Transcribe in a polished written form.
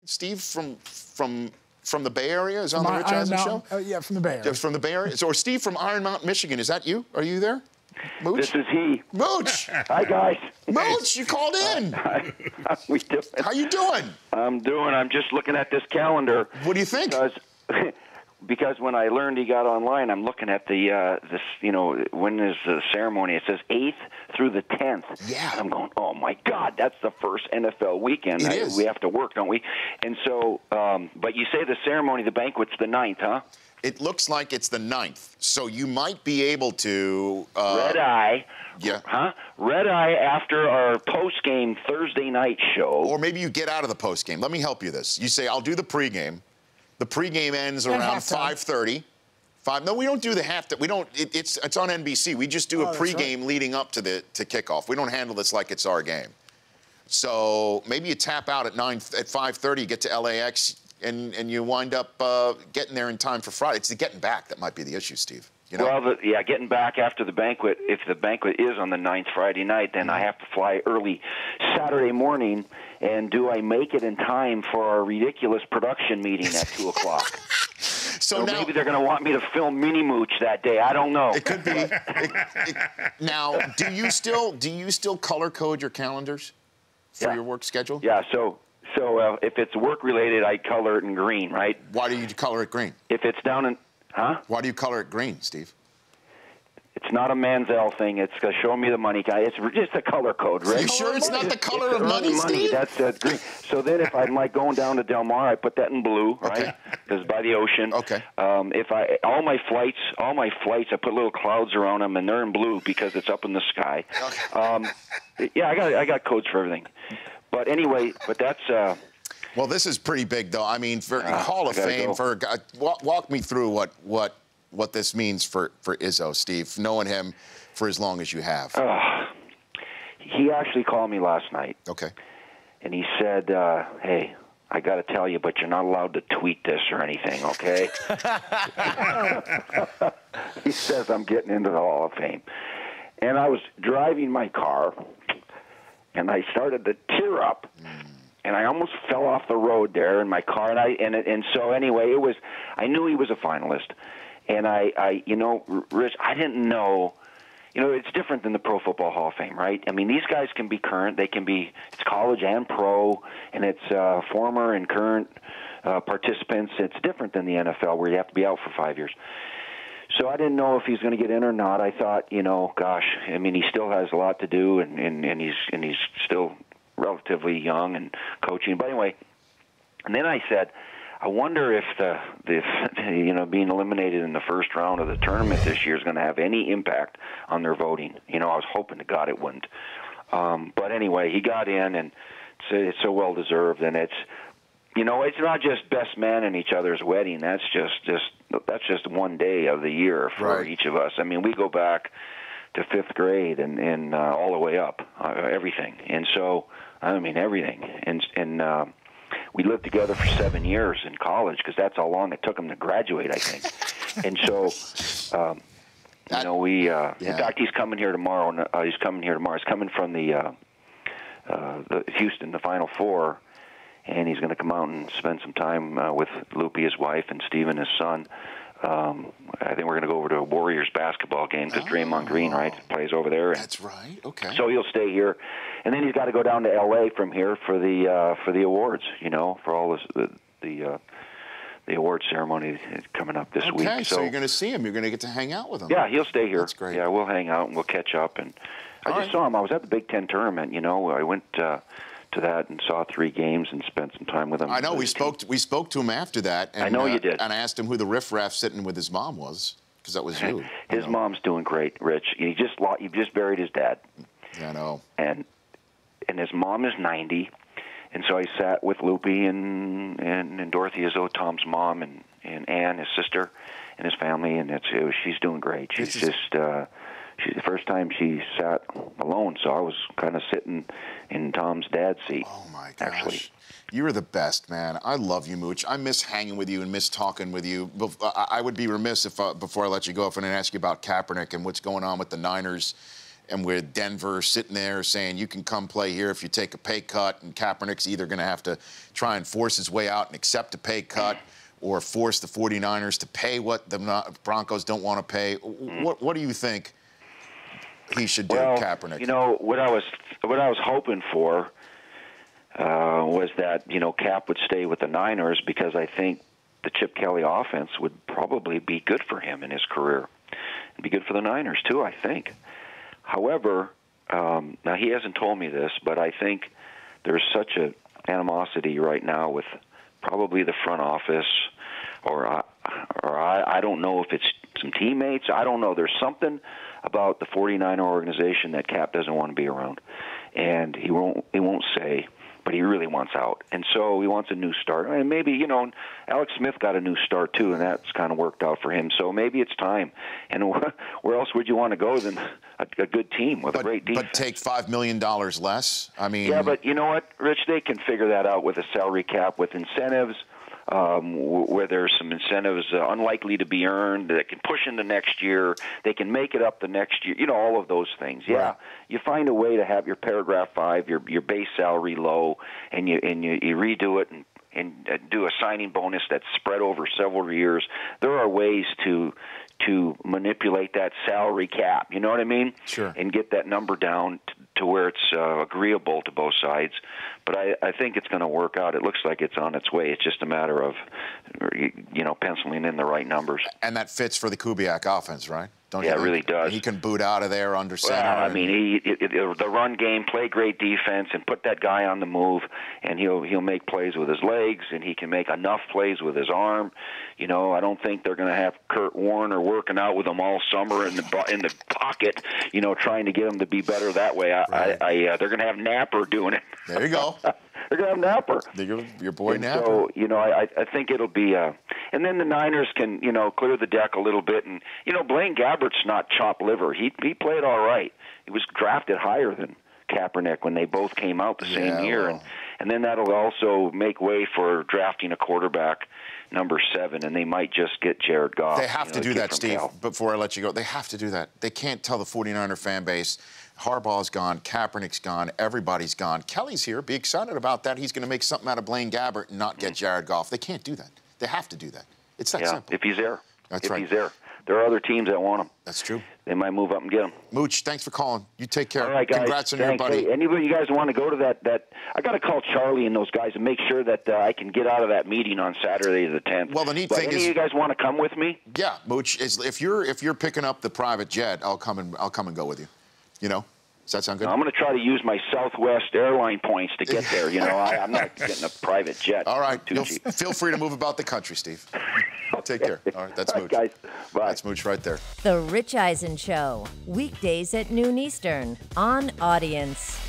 Steve from the Bay Area is on the Rich Eisen show? Yeah, from the Bay Area. Just from the Bay Area. So, Steve from Iron Mountain, Michigan. Is that you? Are you there? Mooch? This is he. Mooch! Hi, guys. Mooch, you called in. How we doing? How you doing? I'm just looking at this calendar. What do you think? Because when I learned he got online, I'm looking at this, when is the ceremony? It says 8th through the 10th. Yeah. And I'm going, oh, my God, that's the first NFL weekend. It is. We have to work, don't we? And so, but you say the ceremony, the banquet's the 9th, huh? It looks like it's the 9th, so you might be able to... Red Eye. Yeah. Huh? Red Eye after our post-game Thursday night show. Or maybe you get out of the post-game. Let me help you this. You say, I'll do the pregame. The pregame ends around 5:30. No, we don't do the halftime. We don't. It's on NBC. We just do a pregame leading up to kickoff. We don't handle this like it's our game. So maybe you tap out at 5:30. You get to LAX. And you wind up getting there in time for Friday. It's the getting back that might be the issue, Steve. You know? Well, getting back after the banquet. If the banquet is on the 9th Friday night, then I have to fly early Saturday morning. And do I make it in time for our ridiculous production meeting at 2 o'clock? So now, maybe they're going to want me to film Mini Mooch that day. I don't know. It could be. Now, do you still color code your calendars for your work schedule? Yeah. So if it's work-related, I color it in green, right? Why do you color it green? If it's down in... Huh? Why do you color it green, Steve? It's not a Manziel thing. It's show me the money guy. It's just a color code, right? Are you sure it's not the color of money, Steve? That's green. So then if I'm like going down to Del Mar, I put that in blue, right? Because by the ocean. Okay. If all my flights, I put little clouds around them, and they're in blue because it's up in the sky. Okay. Yeah, I got codes for everything. But anyway, that's... well, this is pretty big, though. I mean, for Hall of Fame, walk me through what this means for Izzo, Steve, knowing him for as long as you have. He actually called me last night. Okay. And he said, hey, I got to tell you, but you're not allowed to tweet this or anything, okay? He says I'm getting into the Hall of Fame. And I was driving my car, and I started to tear up. And I almost fell off the road there in my car, and so anyway, I knew he was a finalist, and I Rich, I didn't know, it's different than the Pro Football Hall of Fame, right? I mean, these guys can be current, it's college and pro, and it's former and current participants. It's different than the NFL where you have to be out for 5 years. So I didn't know if he's going to get in or not. I thought, gosh, I mean, he still has a lot to do, and he's still relatively young and coaching. But anyway, and then I said, I wonder if being eliminated in the first round of the tournament this year is going to have any impact on their voting. I was hoping to God it wouldn't. But anyway, he got in, and it's so well deserved. And it's not just best man in each other's wedding. That's just one day of the year for each of us. I mean, we go back to 5th grade and all the way up, everything. And so, I mean, everything. And we lived together for 7 years in college because that's how long it took him to graduate, I think. And so, in fact, he's coming here tomorrow. He's coming from the Houston, the Final Four, and he's going to come out and spend some time with Loopy, his wife, and Steven, his son. I think we're going to go over to a Warriors basketball game because Draymond Green, plays over there. That's right. Okay. So he'll stay here, and then he's got to go down to L.A. from here for the awards. For all the awards ceremony coming up this week. Okay, so you're going to see him. You're going to get to hang out with him. Yeah, he'll stay here. That's great. Yeah, we'll hang out and we'll catch up. And I just saw him. I was at the Big Ten tournament. I went to that and saw 3 games and spent some time with him. I know we spoke to him after that. And, I know you did. And I asked him who the riffraff sitting with his mom was, because that was you. His mom's doing great, Rich. He just buried his dad. Yeah, I know. And his mom is 90, and so I sat with Loopy and Dorothy Izzo, Tom's mom, and Ann, his sister, and his family, and she's doing great. She's the first time she sat alone, so I was kind of sitting in Tom's dad's seat. Oh, my gosh. Actually. You're the best, man. I love you, Mooch. I miss hanging with you and miss talking with you. I would be remiss if before I let you go if I didn't ask you about Kaepernick and what's going on with the Niners and with Denver sitting there saying you can come play here if you take a pay cut, and Kaepernick's either going to have to try and force his way out and accept a pay cut or force the 49ers to pay what the Broncos don't want to pay. What do you think he should do, Kaepernick? You know, what I was hoping for was that, you know, Cap would stay with the Niners, because I think the Chip Kelly offense would probably be good for him in his career. It'd be good for the Niners, too, I think. However, now he hasn't told me this, but I think there's such a animosity right now with probably the front office, or I don't know if it's some teammates. I don't know. There's something about the 49er organization that Cap doesn't want to be around, and he won't say, but he really wants out. And so he wants a new start. And maybe, you know, Alex Smith got a new start too, and that's kind of worked out for him. So maybe it's time. And where else would you want to go than a good team with a great defense? But take $5 million less? I mean... Yeah, but you know what, Rich? They can figure that out with a salary cap, with incentives, where there's some incentives unlikely to be earned that can push into next year. They can make it up the next year. You know, all of those things. Yeah, right. You find a way to have your paragraph 5, your base salary low, and you redo it and do a signing bonus that's spread over several years. There are ways to manipulate that salary cap. You know what I mean? Sure. And get that number down to where it's agreeable to both sides. But I think it's going to work out. It looks like it's on its way. It's just a matter of, you know, penciling in the right numbers. And that fits for the Kubiak offense, right? Don't yeah, it really does. He can boot out of there under center. Well, I mean, the run game, play great defense, and put that guy on the move, and he'll make plays with his legs, and he can make enough plays with his arm. You know, I don't think they're going to have Kurt Warner working out with him all summer in the pocket, you know, trying to get him to be better that way. They're going to have Napper doing it. There you go. They're going to have Napper. Your boy and Napper. So, you know, I think it'll be and then the Niners can, you know, clear the deck a little bit. And, you know, Blaine Gabbert's not chopped liver. He played all right. He was drafted higher than Kaepernick when they both came out the same year. Well. And then that'll also make way for drafting a quarterback, number 7, and they might just get Jared Goff. They have to do that, Steve, before I let you go. They have to do that. They can't tell the 49er fan base, Harbaugh's gone, Kaepernick's gone, everybody's gone. Kelly's here. Be excited about that. He's going to make something out of Blaine Gabbert and not get Jared Goff. They can't do that. They have to do that. It's that simple. If he's there. That's right. If he's there. There are other teams that want him. That's true. They might move up and get him. Mooch, thanks for calling. You take care. All right, guys. Congrats on your buddy. Hey, anybody you guys want to go to that I got to call Charlie and those guys and make sure that I can get out of that meeting on Saturday the 10th. Well, the neat thing is, any of you guys want to come with me? Yeah, Mooch, if you're picking up the private jet, I'll come and go with you. You know? Does that sound good? I'm going to try to use my Southwest airline points to get there. You know, I'm not getting a private jet. All right. Feel free to move about the country, Steve. Take care. All right. That's Mooch. Guys. Bye. That's Mooch right there. The Rich Eisen Show. Weekdays at noon Eastern on Audience.